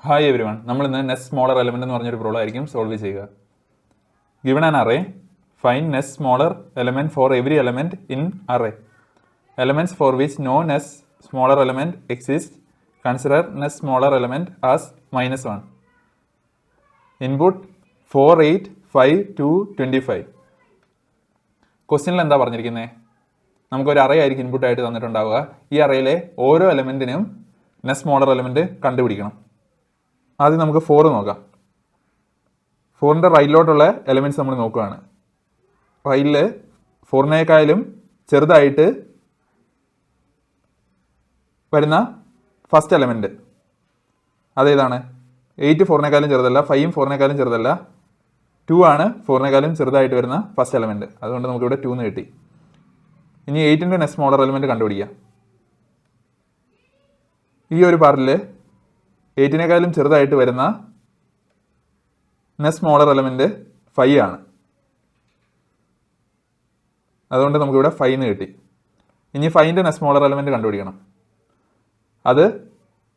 Hi every one. നമ്മൾ ഇന്ന് nest smaller element എന്ന് പറഞ്ഞൊരു പ്രോബ്ലം ആയിരിക്കും സോൾവ് ചെയ്യുക. Given an array, find next smaller element for every element in array. Elements for which no next smaller element exist, consider next smaller element as -1. Input 4, 8, 5, 2, 25. ക്വസ്റ്റ്യനിൽ എന്താ പറഞ്ഞിരിക്കുന്നത്? നമുക്കൊരു array ആയിരിക്കും input ആയിട്ട് തന്നിട്ടുണ്ടാവുക. ഈ അറേയിലെ ഓരോ എലമെന്റിനും നെസ്റ്റ് സ്മോളർ എലമെന്റ് കണ്ടുപിടിക്കണം. ആദ്യം നമുക്ക് 4 നോക്കാം. 4ന്റെ റൈറ്റിലോട്ടുള്ള എലമെന്റ്സ് നമ്മൾ നോക്കുകയാണ്. റൈറ്റിൽ 4നേക്കാളും ചെറുതായിട്ട് വരുന്ന ഫസ്റ്റ് എലമെന്റ് അതേതാണ്? 8 4നേക്കാളും ചെറുതല്ല, 5 4നേക്കാളും ചെറുതല്ല, 2 ആണ് 4നേക്കാളും ചെറുതായിട്ട് വരുന്ന ഫസ്റ്റ് എലമെന്റ്. അതുകൊണ്ട് നമുക്കിവിടെ 2 എന്ന് കിട്ടി. ഇനി 8ന്റെ നെസ്റ്റ് സ്മോളർ എലമെന്റ് കണ്ടുപിടിക്കാം. ഈ ഒരു പാർട്ടിൽ 8നേക്കാളും ചെറുതായിട്ട് വരുന്ന നെസ്റ്റ് സ്മോളർ എലമെന്റ് 5 ആണ്. അതുകൊണ്ട് നമുക്കിവിടെ 5 എന്ന് കിട്ടി. ഇനി 5ന്റെ നെസ്റ്റ് സ്മോളർ എലമെന്റ് കണ്ടുപിടിക്കണം. അത്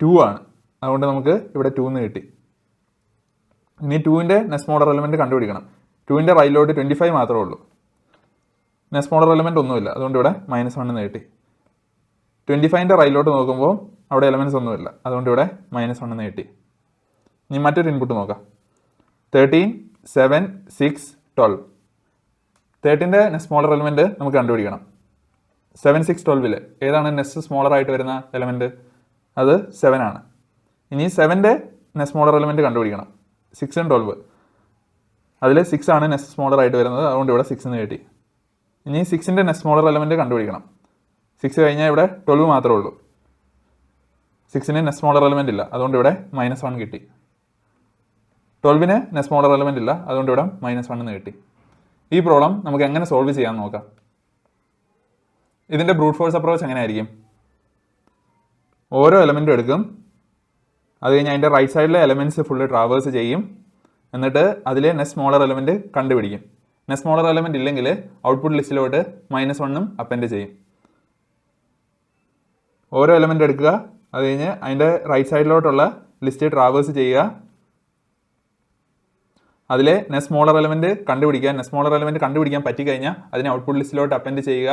2 ആണ്. അതുകൊണ്ട് നമുക്ക് ഇവിടെ 2 എന്ന് കിട്ടി. ഇനി 2ന്റെ നെസ്റ്റ് സ്മോളർ എലമെന്റ് കണ്ടുപിടിക്കണം. 2ന്റെ റൈറ്റിലോട്ട് 25 മാത്രമേ ഉള്ളൂ. നെസ്റ്റ് സ്മോളർ എലമെന്റ് ഒന്നുമില്ല. അതുകൊണ്ട് ഇവിടെ -1 എന്ന് കിട്ടി. 25ന്റെ റൈറ്റിലോട്ട് നോക്കുമ്പോൾ അവിടെ എലമെന്റ്സ് ഒന്നുമില്ല. അതുകൊണ്ട് ഇവിടെ -1 എന്ന് കിട്ടി. ഇനി മറ്റൊരു ഇൻപുട്ട് നോക്കാം. 13, 7, 6, 12. 13ന്റെ നെസ്റ്റ് സ്മോളർ എലമെന്റ് നമുക്ക് കണ്ടുപിടിക്കണം. 7, 6, 12ൽ ഏതാണ് നെസ്റ്റ് സ്മോളർ ആയിട്ട് വരുന്ന എലമെന്റ്? അത് 7 ആണ്. ഇനി 7ന്റെ നെസ്റ്റ് സ്മോളർ എലമെന്റ് കണ്ടുപിടിക്കണം. 6 ഉം 12. അതിൽ 6 ആണ് നെസ്റ്റ് സ്മോളർ ആയിട്ട് വരുന്നത്. അതുകൊണ്ട് ഇവിടെ 6 എന്ന് കിട്ടി. ഇനി 6ന്റെ നെസ്റ്റ് സ്മോളർ എലമെന്റ് കണ്ടുപിടിക്കണം. 6 കഴിഞ്ഞാൽ ഇവിടെ 12 മാത്രമേ ഉള്ളൂ. 6ന് നെസ്റ്റ് സ്മോളർ എലമെന്റ് ഇല്ല. അതുകൊണ്ട് ഇവിടെ -1 കിട്ടി. 12ന് നെസ്റ്റ് സ്മോളർ എലമെന്റ് ഇല്ല. അതുകൊണ്ട് ഇവിടെ -1 എന്ന് കിട്ടി. ഈ പ്രോബ്ലം നമുക്ക് എങ്ങനെ സോൾവ് ചെയ്യാൻ നോക്കാം. ഇതിന്റെ ബ്രൂട്ട് ഫോഴ്സ് അപ്രോച്ച് എങ്ങനെയായിരിക്കും? ഓരോ എലമെന്റും എടുക്കും. അത് കഴിഞ്ഞ് അതിൻ്റെ റൈറ്റ് സൈഡിലെ എലമെന്റ്സ് ഫുള്ള് ട്രാവേഴ്സ് ചെയ്യും. എന്നിട്ട് അതിലെ നെസ്റ്റ് സ്മോളർ എലമെന്റ് കണ്ടുപിടിക്കും. നെസ്റ്റ് സ്മോളർ എലമെന്റ് ഇല്ലെങ്കിൽ ഔട്ട്പുട്ട് ലിസ്റ്റിലോട്ട് -1 അപ്പൻഡ് ചെയ്യും. ഓരോ എലമെന്റ് എടുക്കുക. അത് കഴിഞ്ഞ് അതിൻ്റെ റൈറ്റ് സൈഡിലോട്ടുള്ള ലിസ്റ്റ് ട്രാവേഴ്സ് ചെയ്യുക. അതിലെ നെസ്റ്റ് സ്മോളർ എലമെന്റ് കണ്ടുപിടിക്കുക. നെസ്റ്റ് സ്മോളർ എലമെന്റ് കണ്ടുപിടിക്കാൻ പറ്റിക്കഴിഞ്ഞാൽ അതിനെ ഔട്ട്പുട്ട് ലിസ്റ്റിലോട്ട് അപ്പൻഡ് ചെയ്യുക.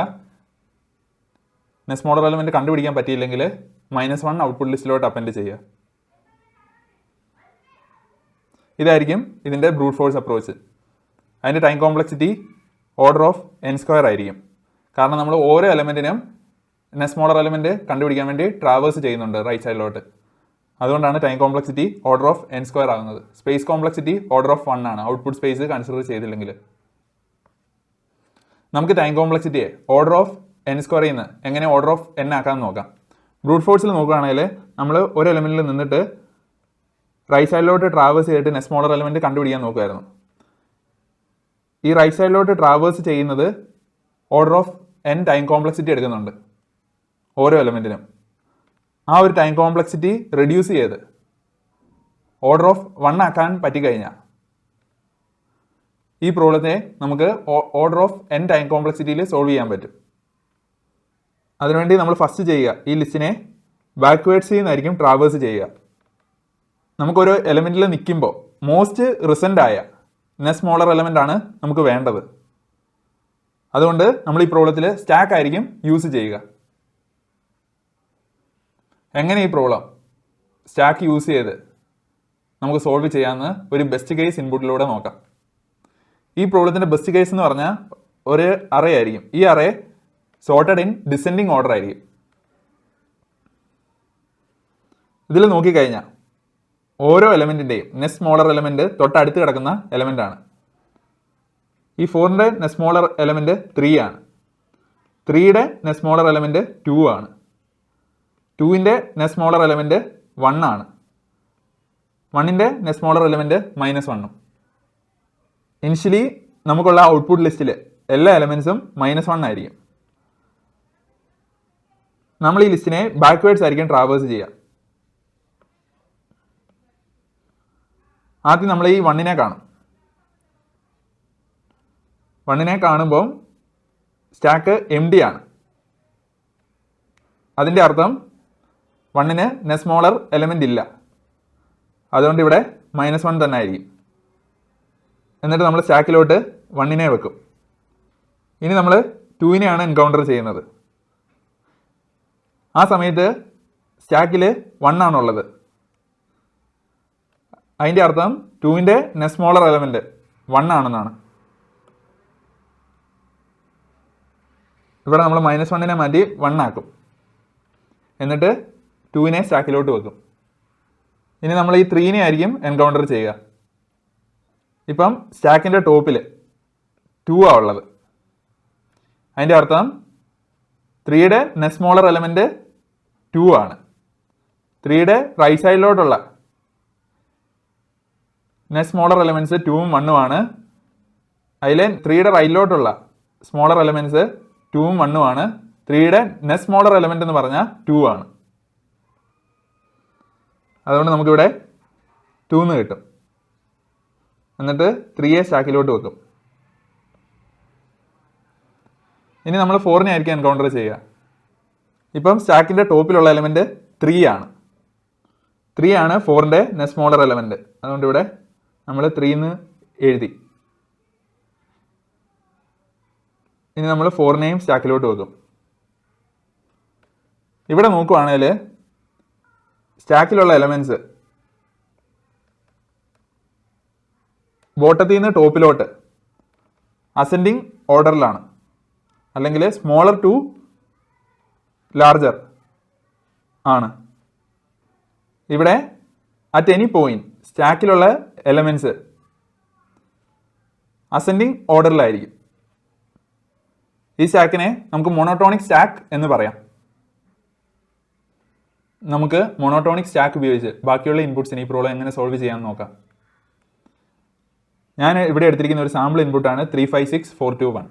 നെസ്റ്റ് സ്മോളർ എലമെന്റ് കണ്ടുപിടിക്കാൻ പറ്റിയില്ലെങ്കിൽ -1 ഔട്ട്പുട്ട് ലിസ്റ്റിലോട്ട് അപ്പൻഡ് ചെയ്യുക. ഇതായിരിക്കും ഇതിൻ്റെ ബ്രൂട്ട് ഫോഴ്സ് അപ്രോച്ച്. അതിൻ്റെ time complexity order of n² ആയിരിക്കും. കാരണം നമ്മൾ ഓരോ എലമെന്റിനും നെസ്റ്റ് സ്മോളർ എലമെന്റ് കണ്ടുപിടിക്കാൻ വേണ്ടി ട്രാവേഴ്സ് ചെയ്യുന്നുണ്ട് റൈറ്റ് സൈഡിലോട്ട്. അതുകൊണ്ടാണ് time complexity order of n² ആകുന്നത്. സ്പേസ് കോംപ്ലക്സിറ്റി ഓർഡർ ഓഫ് 1 ആണ്, ഔട്ട്പുട്ട് സ്പേസ് കൺസിഡർ ചെയ്തില്ലെങ്കിൽ. നമുക്ക് ടൈം കോംപ്ലക്സിറ്റിയെ ഓർഡർ ഓഫ് n² നിന്ന് എങ്ങനെ ഓർഡർ ഓഫ് n ആക്കാമെന്ന് നോക്കാം. ബ്രൂട്ട് ഫോഴ്സിൽ നോക്കുകയാണെങ്കിൽ നമ്മൾ ഒരു എലമെന്റിൽ നിന്നിട്ട് റൈറ്റ് സൈഡിലോട്ട് ട്രാവേഴ്സ് ചെയ്തിട്ട് നെസ്റ്റ് സ്മോളർ എലമെന്റ് കണ്ടുപിടിക്കാൻ നോക്കുമായിരുന്നു. ഈ റൈറ്റ് സൈഡിലോട്ട് ട്രാവേഴ്സ് ചെയ്യുന്നത് order of n time complexity എടുക്കുന്നുണ്ട് ഓരോ എലമെന്റിനും. ആ ഒരു ടൈം കോംപ്ലക്സിറ്റി റെഡ്യൂസ് ചെയ്ത് ഓർഡർ ഓഫ് 1 ആക്കാൻ പറ്റിക്കഴിഞ്ഞാൽ ഈ പ്രോബ്ലത്തെ നമുക്ക് ഓർഡർ ഓഫ് n ടൈം കോംപ്ലക്സിറ്റിയിൽ സോൾവ് ചെയ്യാൻ പറ്റും. അതിനുവേണ്ടി നമ്മൾ ഫസ്റ്റ് ചെയ്യുക, ഈ ലിസ്റ്റിനെ ബാക്ക്വേർഡ്സ് നിന്നായിരിക്കും ട്രാവേഴ്സ് ചെയ്യുക. നമുക്കൊരു എലമെന്റിൽ നിൽക്കുമ്പോൾ മോസ്റ്റ് റിസെന്റ് ആയ നെസ്റ്റ് സ്മോളർ എലമെന്റ് ആണ് നമുക്ക് വേണ്ടത്. അതുകൊണ്ട് നമ്മൾ ഈ പ്രോബ്ലത്തിൽ സ്റ്റാക്ക് ആയിരിക്കും യൂസ് ചെയ്യുക. എങ്ങനെ ഈ പ്രോബ്ലം സ്റ്റാക്ക് യൂസ് ചെയ്ത് നമുക്ക് സോൾവ് ചെയ്യാമെന്ന് ഒരു ബെസ്റ്റ് കേസ് ഇൻപുട്ടിലൂടെ നോക്കാം. ഈ പ്രോബ്ലത്തിൻ്റെ ബെസ്റ്റ് കേസ് എന്ന് പറഞ്ഞാൽ ഒരു അറേ ആയിരിക്കും. ഈ array sorted in descending order ആയിരിക്കും. ഇതിൽ നോക്കിക്കഴിഞ്ഞാൽ ഓരോ എലമെന്റിൻ്റെയും നെസ്റ്റ് സ്മോളർ എലമെന്റ് തൊട്ടടുത്ത് കിടക്കുന്ന എലമെന്റ് ആണ്. ഈ 4ന്റെ നെസ്റ്റ് സ്മോളർ എലമെന്റ് 3 ആണ്. 3യുടെ നെസ്റ്റ് സ്മോളർ എലമെന്റ് 2 ആണ്. 2ന്റെ നെസ്റ്റ് സ്മോളർ എലമെന്റ് 1 ആണ്. 1ന്റെ നെസ്റ്റ് സ്മോളർ എലമെന്റ് -1. ഇനിഷ്യലി നമുക്കുള്ള ഔട്ട്പുട്ട് ലിസ്റ്റിൽ എല്ലാ എലമെന്റ്സും -1 ആയിരിക്കും. നമ്മൾ ഈ ലിസ്റ്റിനെ ബാക്ക്വേർഡ്സ് ആയിരിക്കും ട്രാവേഴ്സ് ചെയ്യുക. ആദ്യം നമ്മൾ ഈ 1നെ കാണും. 1നെ കാണുമ്പോൾ സ്റ്റാക്ക് എം ഡി ആണ്. അതിൻ്റെ അർത്ഥം 1ന് നെസ്റ്റ് സ്മോളർ എലമെന്റ് ഇല്ല. അതുകൊണ്ട് ഇവിടെ -1 തന്നെ ആയിരിക്കും. എന്നിട്ട് നമ്മൾ സ്റ്റാക്കിലോട്ട് 1നെ വെക്കും. ഇനി നമ്മൾ 2നെയാണ് എൻകൗണ്ടർ ചെയ്യുന്നത്. ആ സമയത്ത് സ്റ്റാക്കിൽ 1 ആണുള്ളത്. അതിൻ്റെ അർത്ഥം 2ൻ്റെ നെക്സ്റ്റ് സ്മോളർ എലമെൻറ്റ് 1 ആണെന്നാണ്. ഇവിടെ നമ്മൾ -1നെ മാറ്റി 1 ആക്കും. എന്നിട്ട് 2നെ സ്റ്റാക്കിലോട്ട് വെക്കും. ഇനി നമ്മൾ ഈ 3നെ ആയിരിക്കും എൻകൗണ്ടർ ചെയ്യുക. ഇപ്പം സ്റ്റാക്കിൻ്റെ ടോപ്പിൽ 2 ആണ് ഉള്ളത്. അതിൻ്റെ അർത്ഥം 3യുടെ നെക്സ്റ്റ് സ്മോളർ എലമെൻറ്റ് 2 ആണ്. 3യുടെ റൈറ്റ് സൈഡിലോട്ടുള്ള നെക്സ്റ്റ് സ്മോളർ എലമെൻറ്റ്സ് 2ഉം 1ഉം ആണ്. അതിൽ 3യുടെ റൈറ്റിലോട്ടുള്ള സ്മോളർ എലമെൻറ്റ്സ് 2ഉം 1ഉം ആണ്. 3യുടെ നെക്സ്റ്റ് സ്മോളർ എലമെൻറ്റ് എന്ന് പറഞ്ഞാൽ 2 ആണ്. അതുകൊണ്ട് നമുക്കിവിടെ 2 കിട്ടും. എന്നിട്ട് 3യെ സ്റ്റാക്കിലോട്ട് വെക്കും. ഇനി നമ്മൾ 4നെ ആയിരിക്കും എൻകൗണ്ടർ ചെയ്യുക. ഇപ്പം സ്റ്റാക്കിൻ്റെ ടോപ്പിലുള്ള എലമെൻറ്റ് 3 ആണ്. 3 ആണ് 4ൻ്റെ നെക്സ്റ്റ് സ്മോളർ എലമെൻറ്റ്. അതുകൊണ്ട് ഇവിടെ നമ്മൾ 3 എന്ന് എഴുതി. ഇനി നമ്മൾ 4നെയും സ്റ്റാക്കിലോട്ട് വെക്കും. ഇവിടെ നോക്കുവാണെങ്കിൽ സ്റ്റാക്കിലുള്ള എലമെൻറ്റ്സ് ബോട്ടത്തിൽ നിന്ന് ടോപ്പിലോട്ട് അസെൻഡിങ് ഓർഡറിലാണ്, അല്ലെങ്കിൽ സ്മോളർ ടു ലാർജർ ആണ്. ഇവിടെ അറ്റ് എനി പോയിന്റ് സ്റ്റാക്കിലുള്ള എലമെൻറ്റ്സ് അസെൻഡിങ് ഓർഡറിലായിരിക്കും. ഈ സ്റ്റാക്കിനെ നമുക്ക് മോണോട്ടോണിക് സ്റ്റാക്ക് എന്ന് പറയാം. നമുക്ക് മോണോട്ടോണിക് സ്റ്റാക്ക് ഉപയോഗിച്ച് ബാക്കിയുള്ള ഇൻപുട്സിന് ഈ പ്രോബ്ലം എങ്ങനെ സോൾവ് ചെയ്യാമെന്ന് നോക്കാം. ഞാൻ ഇവിടെ എടുത്തിരിക്കുന്ന ഒരു സാമ്പിൾ ഇൻപുട്ടാണ് 356421.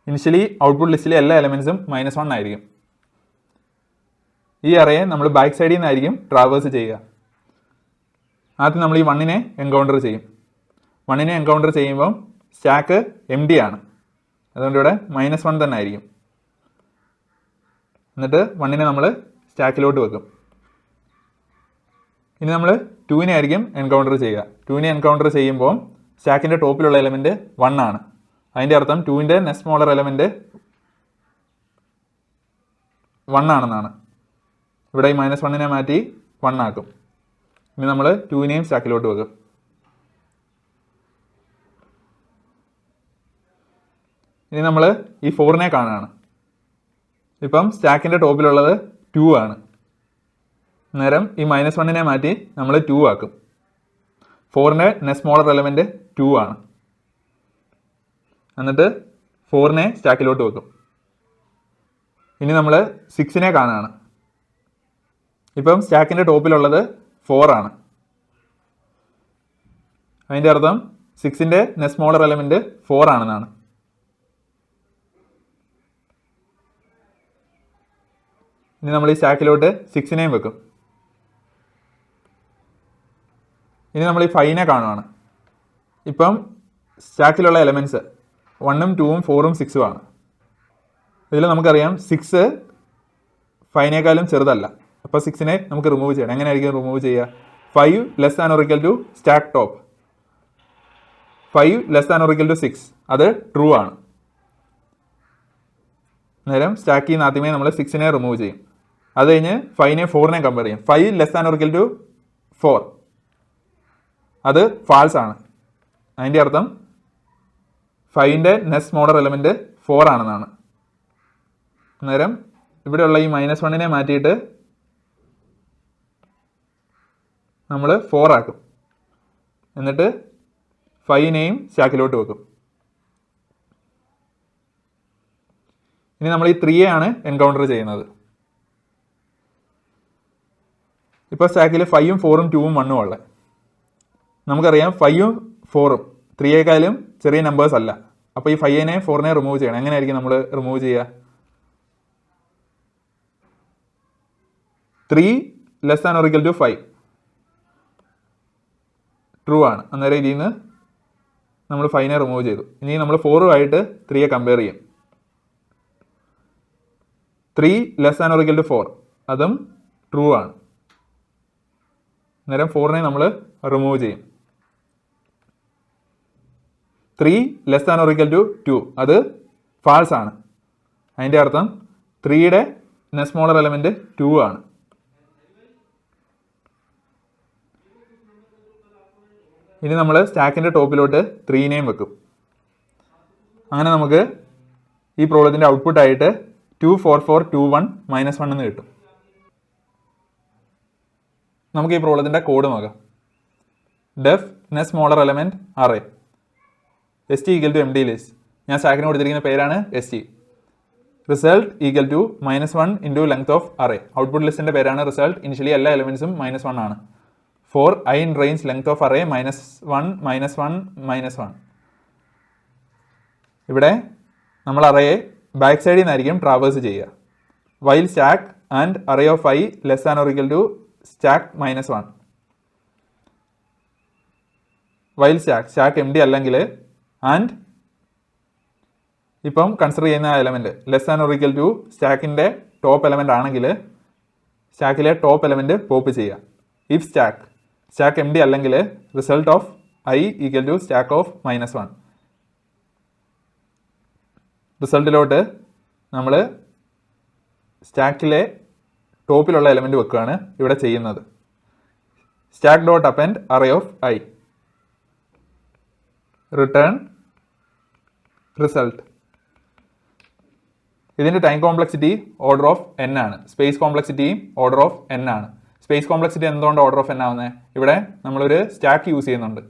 ഇനിഷ്യലി ഔട്ട്പുട്ട് ലിസ്റ്റിലെ എല്ലാ എലമെൻറ്റ്സും -1 ആയിരിക്കും. ഈ അറയെ നമ്മൾ ബാക്ക് സൈഡിൽ നിന്നായിരിക്കും ട്രാവേഴ്സ് ചെയ്യുക. ആദ്യം നമ്മൾ ഈ 1നെ എൻകൗണ്ടർ ചെയ്യും. 1നെ എൻകൗണ്ടർ ചെയ്യുമ്പം സ്റ്റാക്ക് empty ആണ്. അതുകൊണ്ട് ഇവിടെ -1 തന്നെ ആയിരിക്കും. എന്നിട്ട് 1നെ നമ്മൾ സ്റ്റാക്കിലോട്ട് വെക്കും. ഇനി നമ്മൾ 2നെ ആയിരിക്കും എൻകൗണ്ടർ ചെയ്യുക. 2നെ എൻകൗണ്ടർ ചെയ്യുമ്പോൾ സ്റ്റാക്കിൻ്റെ ടോപ്പിലുള്ള എലമെൻറ്റ് 1 ആണ്. അതിൻ്റെ അർത്ഥം 2ൻ്റെ നെക്സ്റ്റ് സ്മോളർ എലമെൻറ്റ് 1 ആണെന്നാണ്. ഇവിടെ ഈ -1നെ മാറ്റി 1 ആക്കും. ഇനി നമ്മൾ 2നെയും സ്റ്റാക്കിലോട്ട് വെക്കും. ഇനി നമ്മൾ ഈ 4നെ കാണുകയാണ്. ഇപ്പം സ്റ്റാക്കിൻ്റെ ടോപ്പിലുള്ളത് 2 ആണ്. നേരം ഈ -1നെ മാറ്റി നമ്മൾ 2 ആക്കും. 4ൻ്റെ നെക്സ്റ്റ് സ്മോളർ എലമെൻറ്റ് 2 ആണ്. എന്നിട്ട് 4നെ സ്റ്റാക്കിലോട്ട് വെക്കും. ഇനി നമ്മൾ 6നെ കാണുകയാണ്. ഇപ്പം സ്റ്റാക്കിൻ്റെ ടോപ്പിലുള്ളത് 4 ആണ്. അതിൻ്റെ അർത്ഥം 6ൻ്റെ നെക്സ്റ്റ് സ്മോളർ എലമെൻറ്റ് 4 ആണെന്നാണ്. ഇനി നമ്മൾ ഈ സ്റ്റാക്കിലോട്ട് 6നെയും വെക്കും. ഇനി നമ്മൾ ഈ 5നെ കാണുകയാണ്. ഇപ്പം സ്റ്റാക്കിലുള്ള എലമെൻറ്റ്സ് 1ഉം 2ഉം 4ഉം 6ഉം ആണ്. ഇതിൽ നമുക്കറിയാം 6 5നേക്കാളും ചെറുതല്ല. അപ്പോൾ 6നെ നമുക്ക് റിമൂവ് ചെയ്യണം. എങ്ങനെയായിരിക്കും റിമൂവ് ചെയ്യുക? 5 less than or equal to stack top. 5 less than or equal to 6 അത് ട്രൂ ആണ്. നേരം സ്റ്റാക്കിൽ നിന്ന് ആദ്യമേ നമ്മൾ 6നെ റിമൂവ് ചെയ്യും. അത് കഴിഞ്ഞ് 5നെ 4നെ കമ്പയർ ചെയ്യും. 5 less than or equal to 4 അത് ഫാൾസ് ആണ്. അതിൻ്റെ അർത്ഥം 5ൻ്റെ നെക്സ്റ്റ് സ്മോളർ എലമെൻറ്റ് 4 ആണെന്നാണ്. അന്നേരം ഇവിടെയുള്ള ഈ -1നെ മാറ്റിയിട്ട് നമ്മൾ 4 ആക്കും. എന്നിട്ട് 5നെയും സ്റ്റാക്കിലോട്ട് വെക്കും. ഇനി നമ്മൾ ഈ 3 ആണ് എൻകൗണ്ടർ ചെയ്യുന്നത്. ഇപ്പോൾ സ്റ്റാക്കിൽ 5ഉം 4ഉം 2ഉം 1ഉം ഉള്ളത്. നമുക്കറിയാം 5ഉം 4ഉം 3യേക്കാളും ചെറിയ നമ്പേഴ്സ് അല്ല. അപ്പോൾ ഈ 5നെ 4നെ റിമൂവ് ചെയ്യണം. എങ്ങനെയായിരിക്കും നമ്മൾ റിമൂവ് ചെയ്യുക? 3 less than or equal to 5 true ആണ്. അന്നേരം ഇതിൽ നിന്ന് നമ്മൾ 5നെ റിമൂവ് ചെയ്തു. ഇനി നമ്മൾ 4ഉമായിട്ട് 3യെ കമ്പയർ ചെയ്യും. 3 less than or equal to 4 അതും ട്രൂ ആണ്. അന്നേരം 4നെ നമ്മൾ റിമൂവ് ചെയ്യും. 3 less than or equal to 2 അത് ഫാൾസ് ആണ്. അതിൻ്റെ അർത്ഥം 3യുടെ സ്മോളർ എലമെൻറ്റ് 2 ആണ്. ഇനി നമ്മൾ സ്റ്റാക്കിൻ്റെ ടോപ്പിലോട്ട് 3നെയും വെക്കും. അങ്ങനെ നമുക്ക് ഈ പ്രോബ്ലത്തിൻ്റെ ഔട്ട്പുട്ടായിട്ട് 2 4 4 2 1 -1 എന്ന് കിട്ടും. നമുക്ക് ഈ പ്രോബ്ലത്തിൻ്റെ കോഡ് നോക്കാം. Def next smaller element array ST equal to MD list. ഞാൻ സ്റ്റാക്കിന് കൊടുത്തിരിക്കുന്ന പേരാണ് ST. Result equal to -1 into length of array. Output ലിസ്റ്റിൻ്റെ പേരാണ് റിസൾട്ട്. ഇനിഷ്യലി എല്ലാ എലമെൻറ്റ്സും -1 ആണ്. For I in range length of array -1 -1 -1. ഇവിടെ നമ്മൾ അറേയെ ബാക്ക് സൈഡിൽ നിന്നായിരിക്കും ട്രാവേഴ്സ് ചെയ്യുക. While stack and array of I less than or equal to stack -1. While stack MD അല്ലെങ്കിൽ ആൻഡ് ഇപ്പം കൺസിഡർ ചെയ്യുന്ന element less than or equal to സ്റ്റാക്കിൻ്റെ top element ആണെങ്കിൽ സ്റ്റാക്കിലെ ടോപ്പ് എലമെൻറ്റ് പോപ്പ് ചെയ്യുക. ഇഫ് സ്റ്റാക്ക് MD അല്ലെങ്കിൽ result of I equal to stack of -1. റിസൾട്ടിലോട്ട് നമ്മൾ സ്റ്റാക്കിലെ ടോപ്പിലുള്ള എലമെൻറ്റ് വെക്കുകയാണ് ഇവിടെ ചെയ്യുന്നത്. Stack dot append array of I return result. ഇതിൻ്റെ time complexity order of n ആണ്. സ്പേസ് കോംപ്ലക്സിറ്റിയും ഓർഡർ ഓഫ് n ആണ്. സ്പേസ് കോംപ്ലക്സിറ്റി എന്തുകൊണ്ട് ഓർഡർ ഓഫ് n ആവുന്നത്? ഇവിടെ നമ്മളൊരു സ്റ്റാക്ക് യൂസ് ചെയ്യുന്നുണ്ട്.